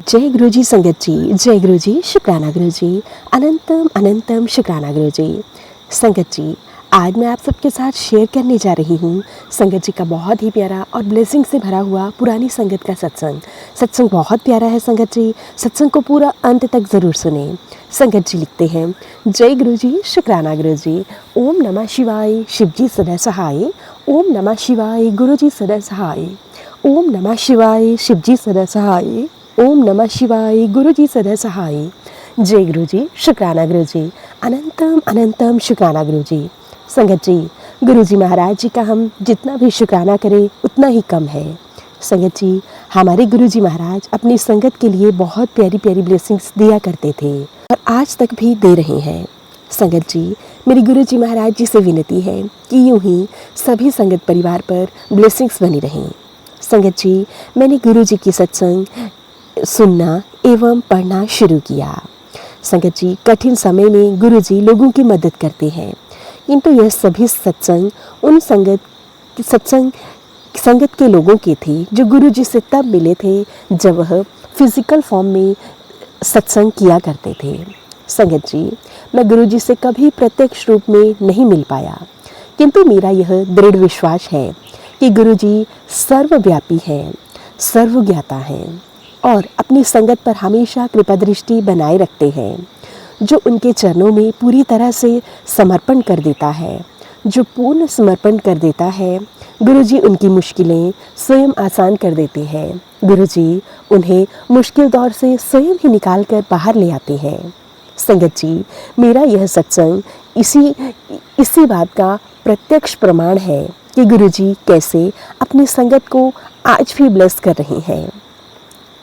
जय गुरु जी संगत जी, जय गुरु जी, शुक्राना गुरु जी, अनंतम अनंतम शुक्राना गुरु जी। संगत जी, आज मैं आप सबके साथ शेयर करने जा रही हूँ संगत जी का बहुत ही प्यारा और ब्लेसिंग से भरा हुआ पुरानी संगत का सत्संग। सत्संग बहुत प्यारा है संगत जी, सत्संग को पूरा अंत तक ज़रूर सुने। संगत जी लिखते हैं, जय गुरु जी, शुक्राना गुरु जी, ओम नमः शिवाय, शिव जी सदा सहाय, ओम नमः शिवाय, गुरु जी सदा सहाय, ओम नमः शिवाय, शिव जी सदा सहाय, ओम नमः शिवाय, गुरु जी सदा सहाय। जय गुरु जी, शुक्राना गुरु जी, अनंतम अनंतम शुक्राना गुरु जी। संगत जी, गुरु जी महाराज जी का हम जितना भी शुक्राना करें उतना ही कम है। संगत जी, हमारे गुरु जी महाराज अपनी संगत के लिए बहुत प्यारी प्यारी ब्लेसिंग्स दिया करते थे और आज तक भी दे रहे हैं। संगत जी, मेरी गुरु जी महाराज जी से विनती है कि यूं ही सभी संगत परिवार पर ब्लेसिंग्स बनी रहें। संगत जी, मैंने गुरु जी की सत्संग सुनना एवं पढ़ना शुरू किया। संगत जी, कठिन समय में गुरु जी लोगों की मदद करते हैं, किंतु यह सभी सत्संग उन संगत के लोगों के थे जो गुरु जी से तब मिले थे जब वह फिजिकल फॉर्म में सत्संग किया करते थे। संगत जी, मैं गुरु जी से कभी प्रत्यक्ष रूप में नहीं मिल पाया, किंतु मेरा यह दृढ़ विश्वास है कि गुरु जी सर्वव्यापी हैं, सर्वज्ञाता हैं और अपनी संगत पर हमेशा कृपा दृष्टि बनाए रखते हैं। जो उनके चरणों में पूरी तरह से समर्पण कर देता है, जो पूर्ण समर्पण कर देता है, गुरुजी उनकी मुश्किलें स्वयं आसान कर देते हैं। गुरुजी उन्हें मुश्किल दौर से स्वयं ही निकाल कर बाहर ले आते हैं। संगत जी, मेरा यह सत्संग इसी बात का प्रत्यक्ष प्रमाण है कि गुरुजी कैसे अपनी संगत को आज भी ब्लेस कर रहे हैं।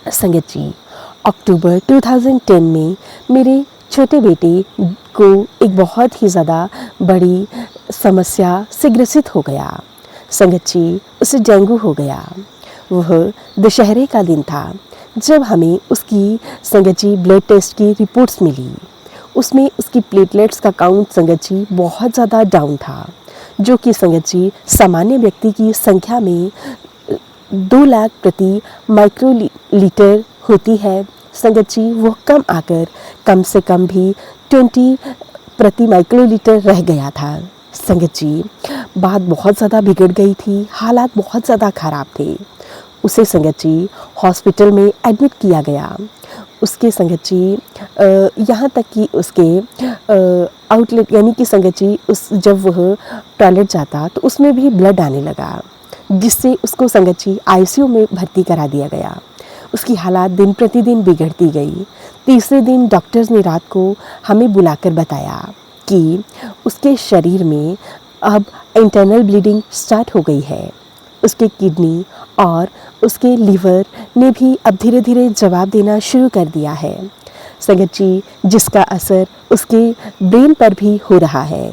संगत जी, अक्टूबर 2010 में मेरे छोटे बेटे को एक बहुत ही ज़्यादा बड़ी समस्या से ग्रसित हो गया। संगत जी, उसे डेंगू हो गया। वह दशहरे का दिन था जब हमें उसकी संगत जी ब्लड टेस्ट की रिपोर्ट्स मिली। उसमें उसकी प्लेटलेट्स का काउंट संगत जी बहुत ज़्यादा डाउन था, जो कि संगत जी सामान्य व्यक्ति की संख्या में 2 लाख प्रति माइक्रोलीटर होती है। संगत जी, वो कम आकर कम से कम भी 20 प्रति माइक्रोलीटर रह गया था। संगत जी, बात बहुत ज़्यादा बिगड़ गई थी, हालात बहुत ज़्यादा ख़राब थे। उसे संगत जी हॉस्पिटल में एडमिट किया गया। उसके संगत जी यहाँ तक कि उसके आउटलेट यानी कि संगत जी जब वह टॉयलेट जाता तो उसमें भी ब्लड आने लगा, जिससे उसको संगत जी आईसीयू में भर्ती करा दिया गया। उसकी हालात दिन प्रतिदिन बिगड़ती गई। तीसरे दिन डॉक्टर्स ने रात को हमें बुलाकर बताया कि उसके शरीर में अब इंटरनल ब्लीडिंग स्टार्ट हो गई है। उसके किडनी और उसके लीवर ने भी अब धीरे धीरे जवाब देना शुरू कर दिया है। संगत जी, जिसका असर उसके ब्रेन पर भी हो रहा है।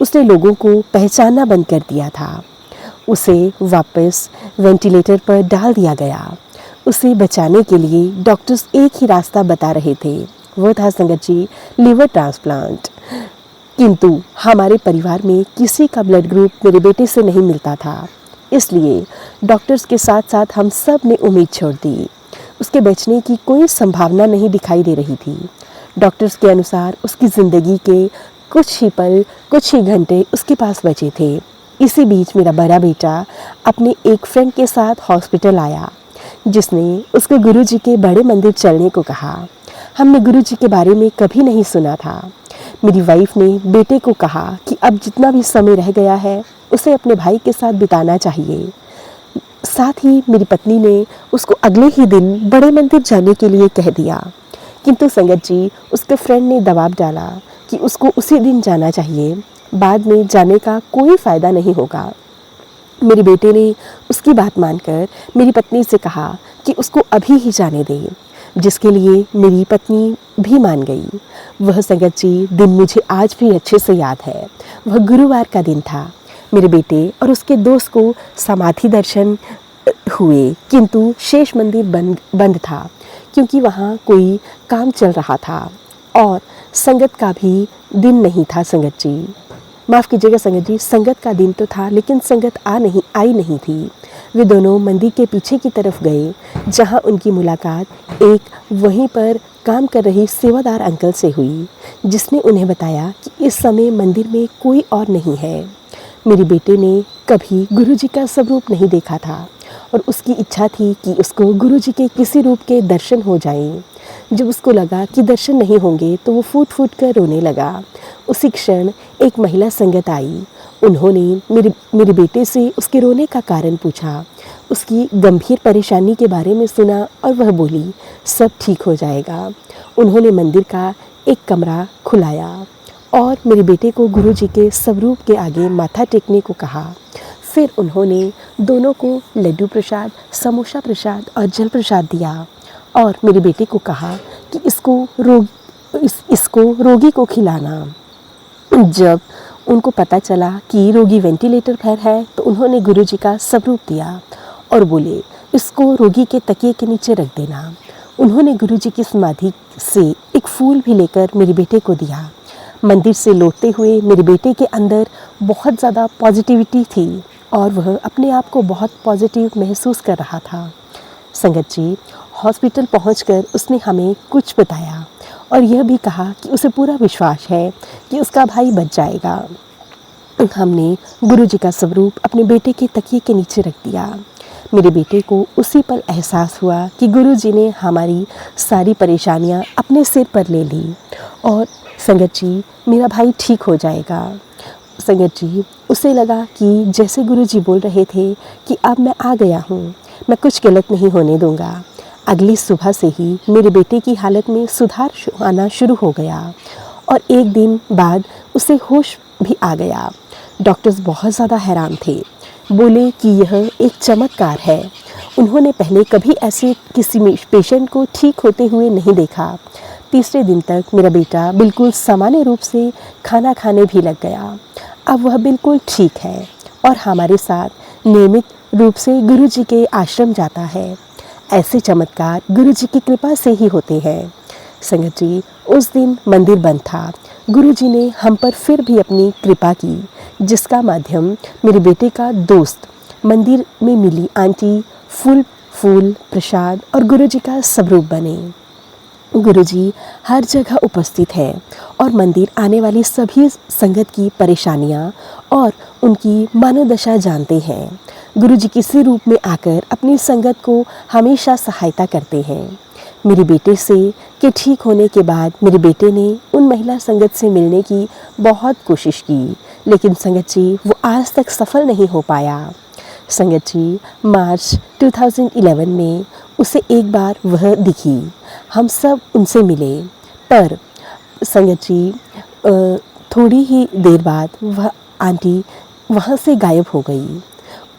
उसने लोगों को पहचानना बंद कर दिया था। उसे वापस वेंटिलेटर पर डाल दिया गया। उसे बचाने के लिए डॉक्टर्स एक ही रास्ता बता रहे थे, वो था संगत जी लीवर ट्रांसप्लांट। किंतु हमारे परिवार में किसी का ब्लड ग्रुप मेरे बेटे से नहीं मिलता था, इसलिए डॉक्टर्स के साथ साथ हम सब ने उम्मीद छोड़ दी। उसके बचने की कोई संभावना नहीं दिखाई दे रही थी। डॉक्टर्स के अनुसार उसकी ज़िंदगी के कुछ ही पल, कुछ ही घंटे उसके पास बचे थे। इसी बीच मेरा बड़ा बेटा अपने एक फ्रेंड के साथ हॉस्पिटल आया, जिसने उसके गुरुजी के बड़े मंदिर चलने को कहा। हमने गुरुजी के बारे में कभी नहीं सुना था। मेरी वाइफ ने बेटे को कहा कि अब जितना भी समय रह गया है उसे अपने भाई के साथ बिताना चाहिए। साथ ही मेरी पत्नी ने उसको अगले ही दिन बड़े मंदिर जाने के लिए कह दिया, किंतु संगत जी उसके फ्रेंड ने दबाव डाला कि उसको उसी दिन जाना चाहिए, बाद में जाने का कोई फ़ायदा नहीं होगा। मेरे बेटे ने उसकी बात मानकर मेरी पत्नी से कहा कि उसको अभी ही जाने दें, जिसके लिए मेरी पत्नी भी मान गई। वह संगत जी दिन मुझे आज भी अच्छे से याद है। वह गुरुवार का दिन था। मेरे बेटे और उसके दोस्त को समाधि दर्शन हुए, किंतु शेष मंदिर बंद था, क्योंकि वहाँ कोई काम चल रहा था और संगत का भी दिन नहीं था। संगत जी, माफ़ कीजिएगा संगत जी, संगत का दिन तो था लेकिन संगत आई नहीं थी। वे दोनों मंदिर के पीछे की तरफ गए जहाँ उनकी मुलाकात एक वहीं पर काम कर रही सेवादार अंकल से हुई, जिसने उन्हें बताया कि इस समय मंदिर में कोई और नहीं है। मेरे बेटे ने कभी गुरुजी का स्वरूप नहीं देखा था और उसकी इच्छा थी कि उसको गुरुजी के किसी रूप के दर्शन हो जाएं। जब उसको लगा कि दर्शन नहीं होंगे तो वो फूट फूट कर रोने लगा। उसी क्षण एक महिला संगत आई। उन्होंने मेरे बेटे से उसके रोने का कारण पूछा, उसकी गंभीर परेशानी के बारे में सुना और वह बोली सब ठीक हो जाएगा। उन्होंने मंदिर का एक कमरा खुलाया और मेरे बेटे को गुरुजी के स्वरूप के आगे माथा टेकने को कहा। फिर उन्होंने दोनों को लड्डू प्रसाद, समोसा प्रसाद और जल प्रसाद दिया और मेरे बेटे को कहा कि इसको रोगी को खिलाना। जब उनको पता चला कि रोगी वेंटिलेटर पर है तो उन्होंने गुरुजी का स्वरूप दिया और बोले इसको रोगी के तकिए के नीचे रख देना। उन्होंने गुरुजी की समाधि से एक फूल भी लेकर मेरे बेटे को दिया। मंदिर से लौटते हुए मेरे बेटे के अंदर बहुत ज़्यादा पॉजिटिविटी थी और वह अपने आप को बहुत पॉजिटिव महसूस कर रहा था। संगत जी, हॉस्पिटल पहुंचकर उसने हमें कुछ बताया और यह भी कहा कि उसे पूरा विश्वास है कि उसका भाई बच जाएगा। हमने गुरुजी का स्वरूप अपने बेटे के तकिए के नीचे रख दिया। मेरे बेटे को उसी पल एहसास हुआ कि गुरुजी ने हमारी सारी परेशानियां अपने सिर पर ले ली और संगत जी, मेरा भाई ठीक हो जाएगा। संगत जी, उसे लगा कि जैसे गुरुजी बोल रहे थे कि अब मैं आ गया हूँ, मैं कुछ गलत नहीं होने दूंगा। अगली सुबह से ही मेरे बेटे की हालत में सुधार आना शुरू हो गया और एक दिन बाद उसे होश भी आ गया। डॉक्टर्स बहुत ज़्यादा हैरान थे, बोले कि यह एक चमत्कार है। उन्होंने पहले कभी ऐसे किसी पेशेंट को ठीक होते हुए नहीं देखा। तीसरे दिन तक मेरा बेटा बिल्कुल सामान्य रूप से खाना खाने भी लग गया। अब वह बिल्कुल ठीक है और हमारे साथ नियमित रूप से गुरुजी के आश्रम जाता है। ऐसे चमत्कार गुरुजी की कृपा से ही होते हैं। संगत जी, उस दिन मंदिर बंद था। गुरुजी ने हम पर फिर भी अपनी कृपा की, जिसका माध्यम मेरे बेटे का दोस्त मंदिर में मिली आंटी फूल प्रसाद और गुरुजी का स्वरूप बने। गुरुजी हर जगह उपस्थित है और मंदिर आने वाली सभी संगत की परेशानियां और उनकी मनोदशा जानते हैं। गुरुजी किसी रूप में आकर अपनी संगत को हमेशा सहायता करते हैं। मेरे बेटे के ठीक होने के बाद मेरे बेटे ने उन महिला संगत से मिलने की बहुत कोशिश की, लेकिन संगत जी वो आज तक सफल नहीं हो पाया। संगत जी, मार्च 2011 में उसे एक बार वह दिखी। हम सब उनसे मिले, पर संगत जी थोड़ी ही देर बाद वह आंटी वहाँ से गायब हो गई।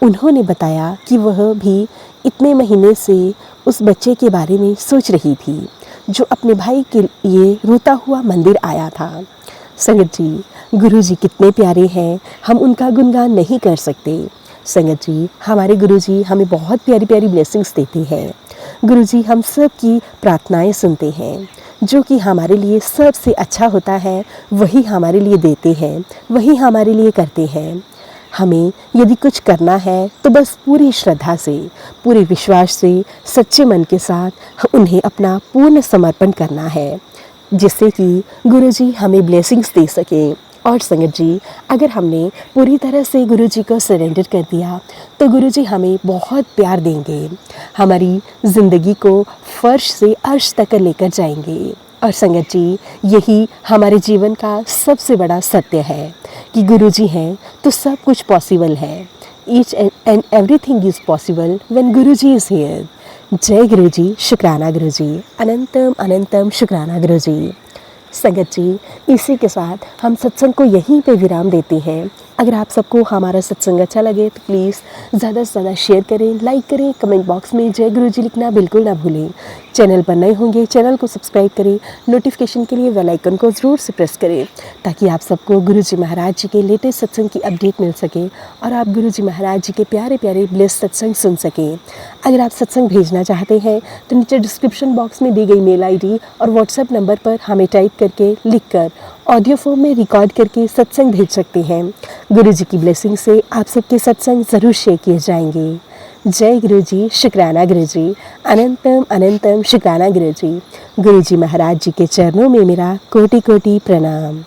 उन्होंने बताया कि वह भी इतने महीने से उस बच्चे के बारे में सोच रही थी जो अपने भाई के लिए रोता हुआ मंदिर आया था। संगत जी, गुरुजी कितने प्यारे हैं, हम उनका गुणगान नहीं कर सकते। संगत जी, हमारे गुरुजी हमें बहुत प्यारी प्यारी ब्लेसिंग्स देते हैं। गुरुजी हम सब की प्रार्थनाएं सुनते हैं। जो कि हमारे लिए सबसे अच्छा होता है वही हमारे लिए देते हैं, वही हमारे लिए करते हैं। हमें यदि कुछ करना है तो बस पूरी श्रद्धा से, पूरे विश्वास से, सच्चे मन के साथ उन्हें अपना पूर्ण समर्पण करना है, जिससे कि गुरुजी हमें ब्लेसिंग्स दे सकें। और संगत जी, अगर हमने पूरी तरह से गुरुजी को सरेंडर कर दिया तो गुरुजी हमें बहुत प्यार देंगे, हमारी ज़िंदगी को फर्श से अर्श तक लेकर जाएंगे। और संगत जी, यही हमारे जीवन का सबसे बड़ा सत्य है कि गुरुजी हैं तो सब कुछ पॉसिबल है। Each and everything is possible when Guruji is here. जय गुरुजी, शुक्राना गुरुजी, अनंतम अनंतम शुक्राना गुरुजी। संगत जी, इसी के साथ हम सत्संग को यहीं पे विराम देते हैं। अगर आप सबको हमारा सत्संग अच्छा लगे तो प्लीज़ ज़्यादा से ज़्यादा शेयर करें, लाइक करें, कमेंट बॉक्स में जय गुरुजी लिखना बिल्कुल ना भूलें। चैनल पर नए होंगे चैनल को सब्सक्राइब करें, नोटिफिकेशन के लिए बेल आइकन को ज़रूर से प्रेस करें ताकि आप सबको गुरुजी महाराज जी के लेटेस्ट सत्संग की अपडेट मिल सके और आप गुरुजी महाराज जी के प्यारे प्यारे ब्लेस सत्संग सुन सकें। अगर आप सत्संग भेजना चाहते हैं तो नीचे डिस्क्रिप्शन बॉक्स में दी गई मेल ID और व्हाट्सएप नंबर पर हमें टाइप करके लिखकर ऑडियो फॉर्म में रिकॉर्ड करके सत्संग भेज सकते हैं। गुरु जी की ब्लेसिंग से आप सबके सत्संग ज़रूर शेयर किए जाएंगे। जय गुरु जी, शुक्राना गुरु जी, अनंतम अनंतम शुक्राना गुरु जी। गुरु जी महाराज जी के चरणों में मेरा कोटि कोटि प्रणाम।